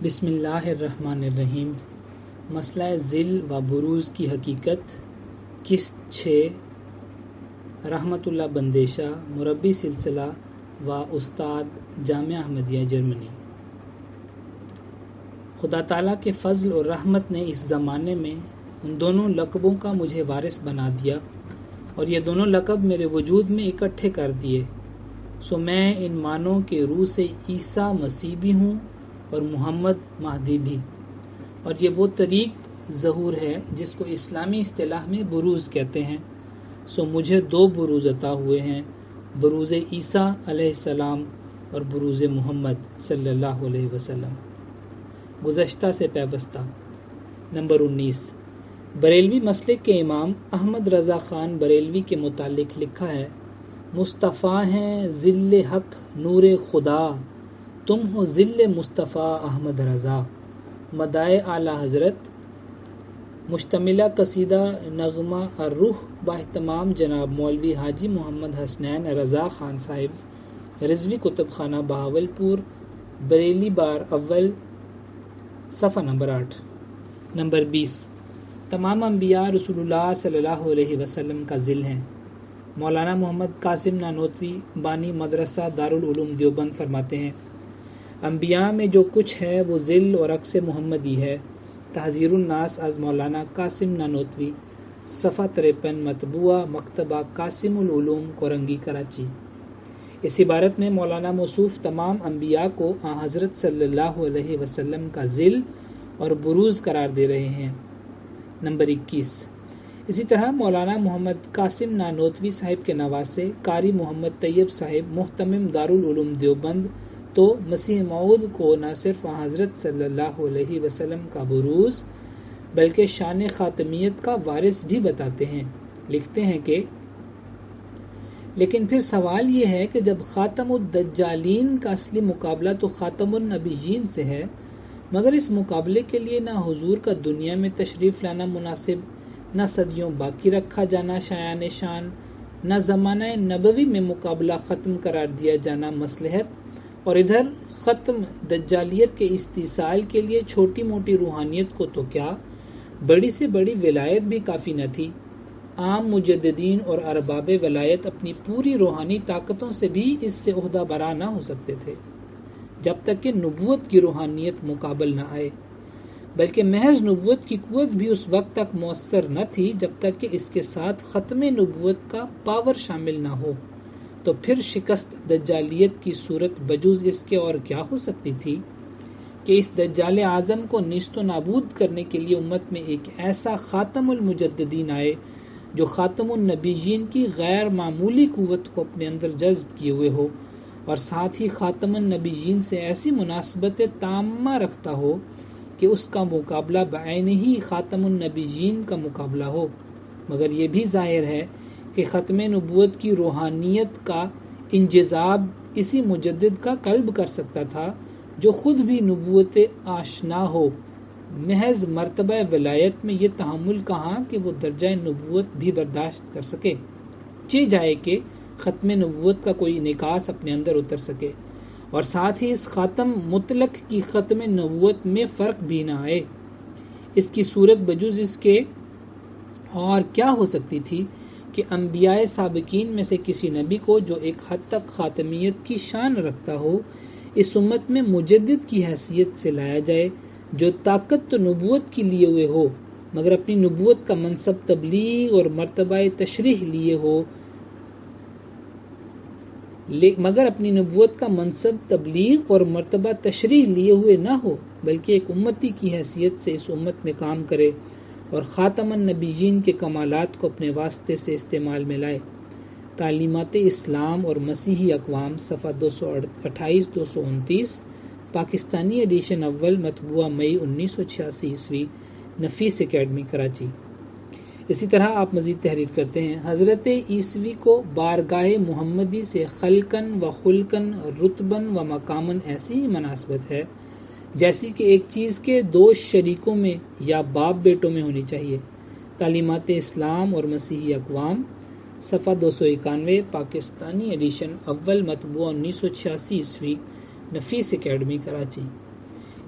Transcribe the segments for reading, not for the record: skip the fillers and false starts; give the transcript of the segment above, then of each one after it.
بسم اللہ الرحمن الرحیم۔ مسئلہ ذل و بروز کی حقیقت، قسط 6، رحمت اللہ بندیشہ، مربی سلسلہ و استاد جامعہ احمدیہ جرمنی۔ خدا تعالیٰ کے فضل اور رحمت نے اس زمانے میں ان دونوں لقبوں کا مجھے وارث بنا دیا اور یہ دونوں لقب میرے وجود میں اکٹھے کر دیے، سو میں ان معنوں کے روح سے عیسیٰ مسیح بھی ہوں اور محمد مہدی بھی، اور یہ وہ طریق ظہور ہے جس کو اسلامی اصطلاح میں بروز کہتے ہیں۔ سو مجھے دو بروز عطا ہوئے ہیں، بروز عیسیٰ علیہ السلام اور بروز محمد صلی اللہ علیہ وسلم۔ گزشتہ سے پیوستہ۔ نمبر 19، بریلوی مسلک کے امام احمد رضا خان بریلوی کے متعلق لکھا ہے، مصطفیٰ ہیں ظل حق نور خدا، تم ہو ظل مصطفیٰ احمد رضا۔ مدائے اعلیٰ حضرت، مشتملہ قصیدہ نغمہ الروح باہتمام جناب مولوی حاجی محمد حسنین رضا خان صاحب، رضوی کتب خانہ بہاولپور، بریلی بار اول، صفحہ نمبر 8۔ نمبر 20، تمام انبیاء رسول اللہ صلی اللہ علیہ وسلم کا ظل ہیں۔ مولانا محمد قاسم نانوتوی بانی مدرسہ دارالعلوم دیوبند فرماتے ہیں، انبیاء میں جو کچھ ہے وہ ظل اور عکس محمدی ہے۔ تحذیر الناس از مولانا قاسم نانوتوی، صفحہ 53، مطبوعہ مکتبہ قاسم العلوم کورنگی کراچی۔ اس عبارت میں مولانا موصوف تمام انبیاء کو حضرت صلی اللہ علیہ وسلم کا ظل اور بروز قرار دے رہے ہیں۔ نمبر 21، اسی طرح مولانا محمد قاسم نانوتوی صاحب کے نواسے قاری محمد طیب صاحب محتمم دارالعلوم دیوبند تو مسیح موعود کو نہ صرف حضرت صلی اللہ علیہ وسلم کا بروز بلکہ شان خاتمیت کا وارث بھی بتاتے ہیں۔ لکھتے ہیں کہ لیکن پھر سوال یہ ہے کہ جب خاتم الدجالین کا اصلی مقابلہ تو خاتم النبیین سے ہے، مگر اس مقابلے کے لیے نہ حضور کا دنیا میں تشریف لانا مناسب، نہ صدیوں باقی رکھا جانا شایان شان، نہ زمانہ نبوی میں مقابلہ ختم قرار دیا جانا مصلحت، اور ادھر ختم دجالیت کے استیصال کے لیے چھوٹی موٹی روحانیت کو تو کیا، بڑی سے بڑی ولایت بھی کافی نہ تھی۔ عام مجددین اور ارباب ولایت اپنی پوری روحانی طاقتوں سے بھی اس سے عہدہ برا نہ ہو سکتے تھے جب تک کہ نبوت کی روحانیت مقابل نہ آئے، بلکہ محض نبوت کی قوت بھی اس وقت تک مؤثر نہ تھی جب تک کہ اس کے ساتھ ختم نبوت کا پاور شامل نہ ہو۔ تو پھر شکست دجالیت کی صورت بجوز اس کے اور کیا ہو سکتی تھی کہ اس دجال اعظم کو نیست و نابود کرنے کے لیے امت میں ایک ایسا خاتم المجددین آئے جو خاتم النبیین کی غیر معمولی قوت کو اپنے اندر جذب کیے ہوئے ہو، اور ساتھ ہی خاتم النبیین سے ایسی مناسبت تامہ رکھتا ہو کہ اس کا مقابلہ بعین ہی خاتم النبیین کا مقابلہ ہو۔ مگر یہ بھی ظاہر ہے کہ ختم نبوت کی روحانیت کا انجذاب اسی مجدد کا قلب کر سکتا تھا جو خود بھی نبوت آشنا ہو۔ محض مرتبہ ولایت میں یہ تحمل کہاں کہ وہ درجہ نبوت بھی برداشت کر سکے، چہ جائے کہ ختم نبوت کا کوئی انعکاس اپنے اندر اتر سکے، اور ساتھ ہی اس خاتم مطلق کی ختم نبوت میں فرق بھی نہ آئے۔ اس کی صورت بجوز اس کے اور کیا ہو سکتی تھی کہ انبیاء سابقین میں سے کسی نبی کو جو ایک حد تک خاتمیت کی شان رکھتا ہو، اس امت میں مجدد کی حیثیت سے لایا جائے جو طاقت تو نبوت کی لیے ہوئے ہو مگر اپنی نبوت کا منصب تبلیغ اور مرتبہ تشریح لیے ہو، مگر اپنی نبوت کا منصب تبلیغ اور مرتبہ تشریح لیے ہوئے نہ ہو، بلکہ ایک امتی کی حیثیت سے اس امت میں کام کرے اور خاتم النبیین کے کمالات کو اپنے واسطے سے استعمال میں لائے۔ تعلیمات اسلام اور مسیحی اقوام، صفحہ 228-229، پاکستانی ایڈیشن اول، مطبوعہ مئی 1986، نفیس اکیڈمی کراچی۔ اسی طرح آپ مزید تحریر کرتے ہیں، حضرت عیسوی کو بارگاہ محمدی سے خلقن و خلقن رتبن و مقامن ایسی ہی مناسبت ہے جیسی کہ ایک چیز کے دو شریکوں میں یا باپ بیٹوں میں ہونی چاہیے۔ تعلیمات اسلام اور مسیحی اقوام، صفحہ 291، پاکستانی ایڈیشن اول، مطبوعہ 1986، نفیس اکیڈمی کراچی۔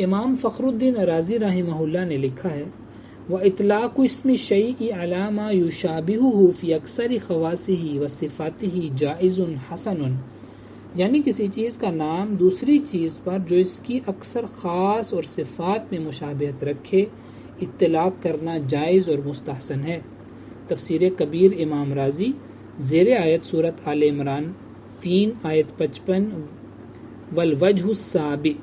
امام فخر الدین رازی رحمہ اللہ نے لکھا ہے وَإِطْلَاقُ اسْمِ الشَّيْءِ عَلَى مَا يُشَابِهُهُ فِي أَكْثَرِ خَوَاصِهِ وَصِفَاتِهِ جَائِزٌ حَسَنٌ، یعنی کسی چیز کا نام دوسری چیز پر جو اس کی اکثر خاص اور صفات میں مشابہت رکھے اطلاق کرنا جائز اور مستحسن ہے۔ تفسیر کبیر امام رازی، زیر آیت سورۃ آل عمران 3 آیت 55 والوجہ السابع۔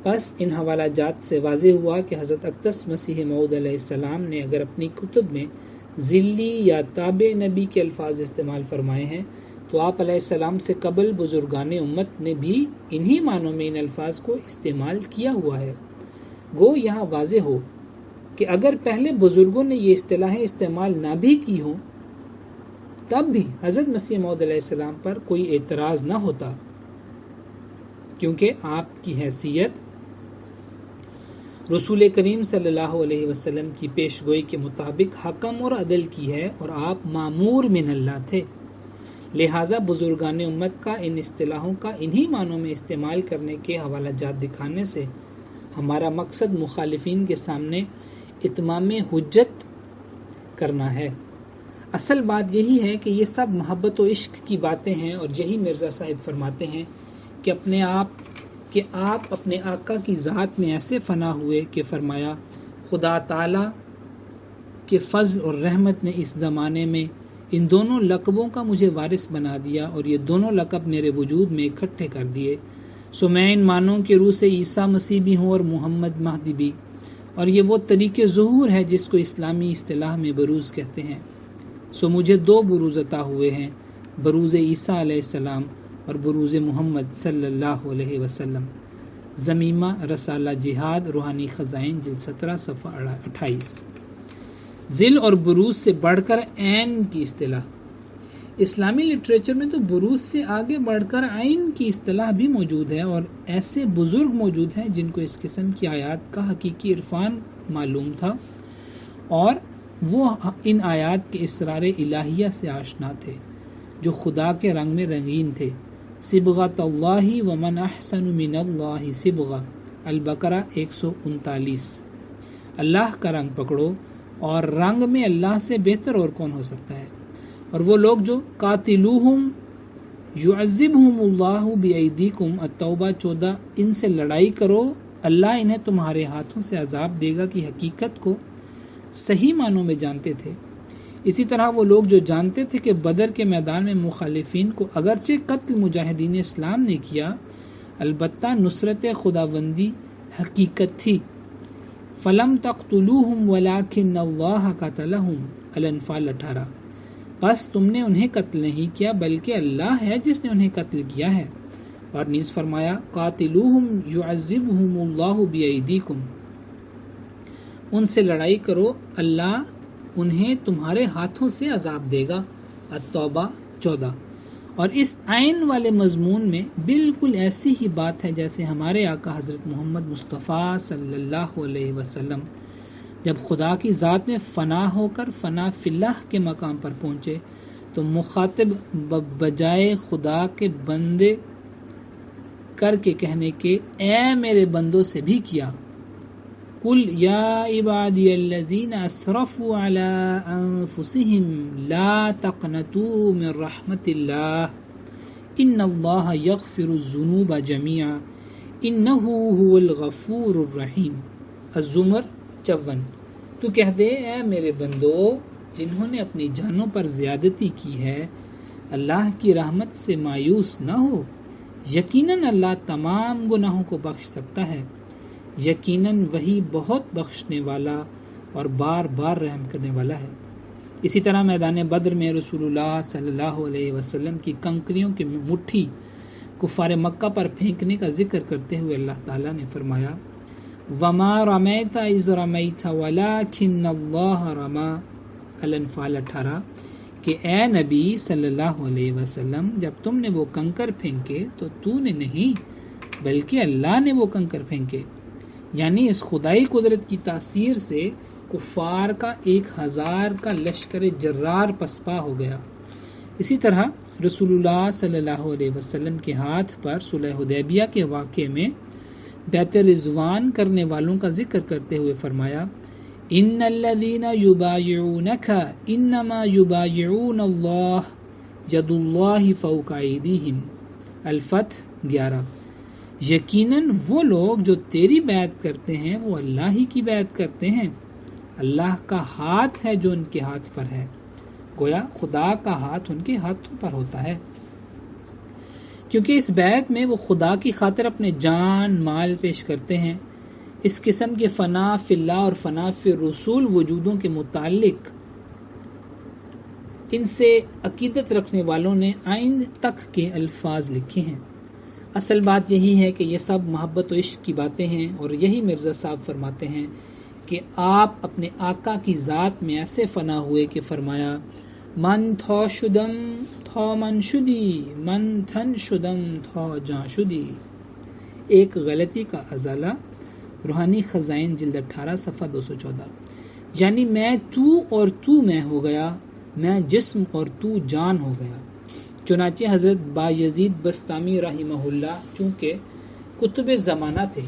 پس ان حوالہ جات سے واضح ہوا کہ حضرت اقدس مسیح موعود علیہ السلام نے اگر اپنی کتب میں ذلی یا تابع نبی کے الفاظ استعمال فرمائے ہیں تو آپ علیہ السلام سے قبل بزرگان امت نے بھی انہی معنوں میں ان الفاظ کو استعمال کیا ہوا ہے۔ گو یہاں واضح ہو کہ اگر پہلے بزرگوں نے یہ اصطلاحیں استعمال نہ بھی کی ہوں تب بھی حضرت مسیح موعود علیہ السلام پر کوئی اعتراض نہ ہوتا، کیونکہ آپ کی حیثیت رسول کریم صلی اللہ علیہ وسلم کی پیش گوئی کے مطابق حکم اور عدل کی ہے اور آپ مامور من اللہ تھے، لہٰذا بزرگان امت کا ان اصطلاحوں کا انہی معنوں میں استعمال کرنے کے حوالہ جات دکھانے سے ہمارا مقصد مخالفین کے سامنے اتمام حجت کرنا ہے۔ اصل بات یہی ہے کہ یہ سب محبت و عشق کی باتیں ہیں، اور یہی مرزا صاحب فرماتے ہیں کہ آپ اپنے آقا کی ذات میں ایسے فنا ہوئے کہ فرمایا خدا تعالی کے فضل اور رحمت نے اس زمانے میں ان دونوں لقبوں کا مجھے وارث بنا دیا اور یہ دونوں لقب میرے وجود میں اکٹھے کر دیے، سو میں ان معنوں کے روح سے عیسیٰ مسیح بھی ہوں اور محمد مہدی بھی، اور یہ وہ طریق ظہور ہے جس کو اسلامی اصطلاح میں بروز کہتے ہیں۔ سو مجھے 2 بروز عطا ہوئے ہیں، بروز عیسیٰ علیہ السلام اور بروز محمد صلی اللہ علیہ وسلم۔ زمیمہ رسالہ جہاد روحانی خزائن جلد 17 صفحہ 28۔ ذل اور بروز سے بڑھ کر عین کی اصطلاح۔ اسلامی لٹریچر میں تو بروز سے آگے بڑھ کر عین کی اصطلاح بھی موجود ہے، اور ایسے بزرگ موجود ہیں جن کو اس قسم کی آیات کا حقیقی عرفان معلوم تھا اور وہ ان آیات کے اسرار الہیہ سے آشنا تھے جو خدا کے رنگ میں رنگین تھے۔ صبغۃ اللہ ومن احسن من اللہ صبغہ، البقرہ 139۔ اللہ کا رنگ پکڑو اور رنگ میں اللہ سے بہتر اور کون ہو سکتا ہے۔ اور وہ لوگ جو قاتلوہم یعذبہم اللہ بایدیکم، التوبہ 14، ان سے لڑائی کرو، اللہ انہیں تمہارے ہاتھوں سے عذاب دے گا کی حقیقت کو صحیح معنوں میں جانتے تھے۔ اسی طرح وہ لوگ جو جانتے تھے کہ بدر کے میدان میں مخالفین کو اگرچہ قتل مجاہدین اسلام نے کیا، البتہ نصرت خداوندی حقیقت تھی۔ فلم تقتلوہم ولکن اللہ قتلہم، الانفال 18۔ بس تم نے انہیں قتل نہیں کیا بلکہ اللہ ہے جس نے انہیں قتل کیا ہے۔ اور نیز فرمایا قاتلوہم یعذبہم اللہ بایدیکم، ان سے لڑائی کرو، اللہ انہیں تمہارے ہاتھوں سے عذاب دے گا، التوبہ 14۔ اور اس عین والے مضمون میں بالکل ایسی ہی بات ہے جیسے ہمارے آقا حضرت محمد مصطفیٰ صلی اللہ علیہ وسلم جب خدا کی ذات میں فنا ہو کر فنا فی اللہ کے مقام پر پہنچے تو مخاطب بجائے خدا کے بندے کر کے کہنے کے اے میرے بندوں سے بھی کیا، قل یا عبادی الذین اسرفوا علی انفسهم لا تقنطوا من رحمت اللہ ان اللہ یغفر الذنوب جميعا انہ هو الغفور الرحیم، الزمر 54۔ تو کہہ دے اے میرے بندو جنہوں نے اپنی جانوں پر زیادتی کی ہے، اللہ کی رحمت سے مایوس نہ ہو، یقیناً اللہ تمام گناہوں کو بخش سکتا ہے، یقیناً وہی بہت بخشنے والا اور بار بار رحم کرنے والا ہے۔ اسی طرح میدان بدر میں رسول اللہ صلی اللہ علیہ وسلم کی کنکریوں کی مٹھی کفار مکہ پر پھینکنے کا ذکر کرتے ہوئے اللہ تعالیٰ نے فرمایا وَمَا رَمَيْتَ إِذْ رَمَيْتَ وَلَكِنَّ اللَّهَ رَمَى، الانفال 18، کہ اے نبی صلی اللہ علیہ وسلم جب تم نے وہ کنکر پھینکے تو تو نے نہیں بلکہ اللہ نے وہ کنکر پھینکے، یعنی اس خدائی قدرت کی تاثیر سے کفار کا 1000 کا لشکر جرار پسپا ہو گیا۔ اسی طرح رسول اللہ صلی اللہ علیہ وسلم کے ہاتھ پر صلح حدیبیہ کے واقعے میں بیعت رضوان کرنے والوں کا ذکر کرتے ہوئے فرمایا ان الذین یبایعونک انما یبایعون اللہ ید اللہ فوق ایدیہم، الفتح 11۔ یقیناً وہ لوگ جو تیری بیعت کرتے ہیں وہ اللہ ہی کی بیعت کرتے ہیں، اللہ کا ہاتھ ہے جو ان کے ہاتھ پر ہے، گویا خدا کا ہاتھ ان کے ہاتھوں پر ہوتا ہے، کیونکہ اس بیعت میں وہ خدا کی خاطر اپنے جان مال پیش کرتے ہیں۔ اس قسم کے فنا فی اللہ اور فنا فی الرسول وجودوں کے متعلق ان سے عقیدت رکھنے والوں نے آئند تک کے الفاظ لکھے ہیں۔ اصل بات یہی ہے کہ یہ سب محبت و عشق کی باتیں ہیں، اور یہی مرزا صاحب فرماتے ہیں کہ آپ اپنے آقا کی ذات میں ایسے فنا ہوئے کہ فرمایا من تھا شدم تھا من شدی، من تھن شدم تھا جاں شدی۔ ایک غلطی کا ازالہ، روحانی خزائن جلد 18 صفحہ 214۔ یعنی میں تو اور تو میں ہو گیا، میں جسم اور تو جان ہو گیا۔ چنانچہ حضرت بایزید بسطامی رحمہ اللہ چونکہ کتب زمانہ تھے،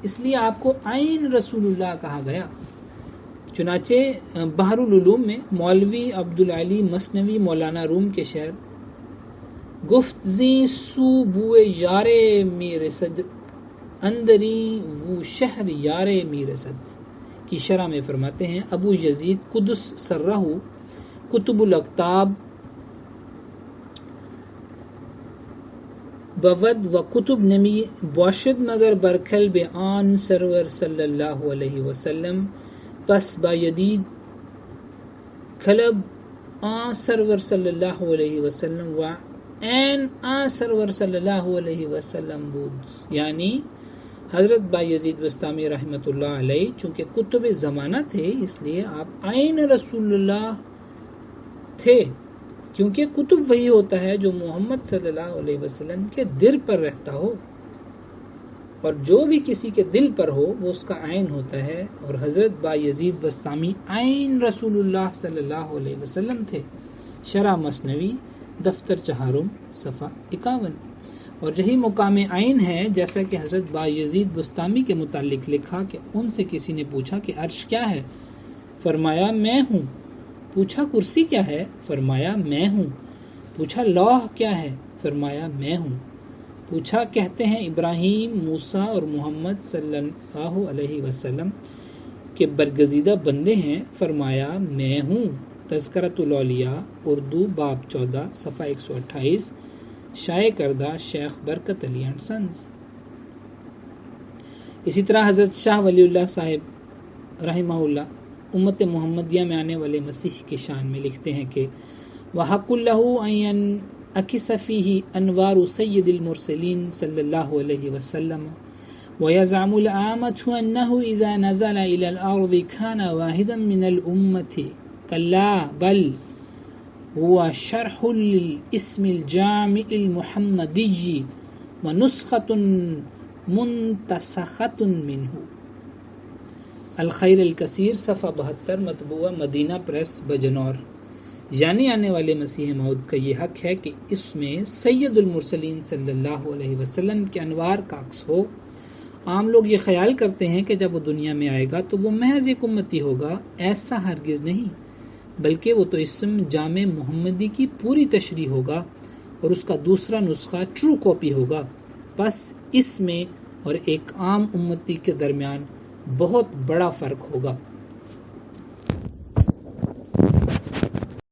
اس لیے آپ کو عین رسول اللہ کہا گیا۔ چنانچہ بحر العلوم میں مولوی عبدالعلی مثنوی مولانا روم کے شعر گفت زی سو بوئے یار میرسد اندری وہ شہر یار میرسد کی شرح میں فرماتے ہیں ابو یزید قدس سرہ کتب الاکتاب بود و کتب نمی باشد مگر برکل بے آن سرور صلی اللہ علیہ وسلم، پس با یدید کلب آن سرور صلی اللہ علیہ وسلم و این آن سرور صلی اللہ علیہ وسلم بود۔ یعنی حضرت بایزید بسطامی رحمۃ اللہ علیہ چونکہ کتب زمانہ تھے، اس لیے آپ عین رسول اللہ تھے، کیونکہ کتب وہی ہوتا ہے جو محمد صلی اللہ علیہ وسلم کے دل پر رہتا ہو، اور جو بھی کسی کے دل پر ہو وہ اس کا عین ہوتا ہے، اور حضرت بایزید بسطامی عین رسول اللہ صلی اللہ علیہ وسلم تھے۔ شرح مثنوی دفتر چہارم صفحہ 51۔ اور یہی مقام عین ہے، جیسا کہ حضرت بایزید بسطامی کے متعلق لکھا کہ ان سے کسی نے پوچھا کہ عرش کیا ہے؟ فرمایا میں ہوں۔ پوچھا کرسی کیا ہے؟ فرمایا میں ہوں۔ پوچھا لوح کیا ہے؟ فرمایا میں ہوں۔ پوچھا کہتے ہیں ابراہیم، موسیٰ اور محمد صلی اللہ علیہ وسلم کے برگزیدہ بندے ہیں؟ فرمایا میں ہوں۔ تذکرۃ الاولیاء اردو باب 14 صفحہ 128، شائع کردہ شیخ برکت علی اینڈ سنز۔ اسی طرح حضرت شاہ ولی اللہ صاحب رحمہ اللہ امت محمدیہ میں آنے والے مسیح کی شان میں لکھتے ہیں کہ وحق اللہ ان اکس فیہ انوار سید المرسلین صلی اللہ علیہ وسلم ویزعم العامة انه اذا نزل الى الارض كان واحدا من الامة کلا بل هو شرح للاسم الجامع المحمدی ونسخة منتسخة منه۔ الخیر الکثیر صفحہ 72 مطبوعہ مدینہ پریس بجنور۔ یعنی آنے والے مسیح موعود کا یہ حق ہے کہ اس میں سید المرسلین صلی اللہ علیہ وسلم کے انوار کا عکس ہو۔ عام لوگ یہ خیال کرتے ہیں کہ جب وہ دنیا میں آئے گا تو وہ محض ایک امتی ہوگا، ایسا ہرگز نہیں، بلکہ وہ تو اسم جامع محمدی کی پوری تشریح ہوگا، اور اس کا دوسرا نسخہ ٹرو کاپی ہوگا۔ بس اس میں اور ایک عام امتی کے درمیان بہت بڑا فرق ہوگا۔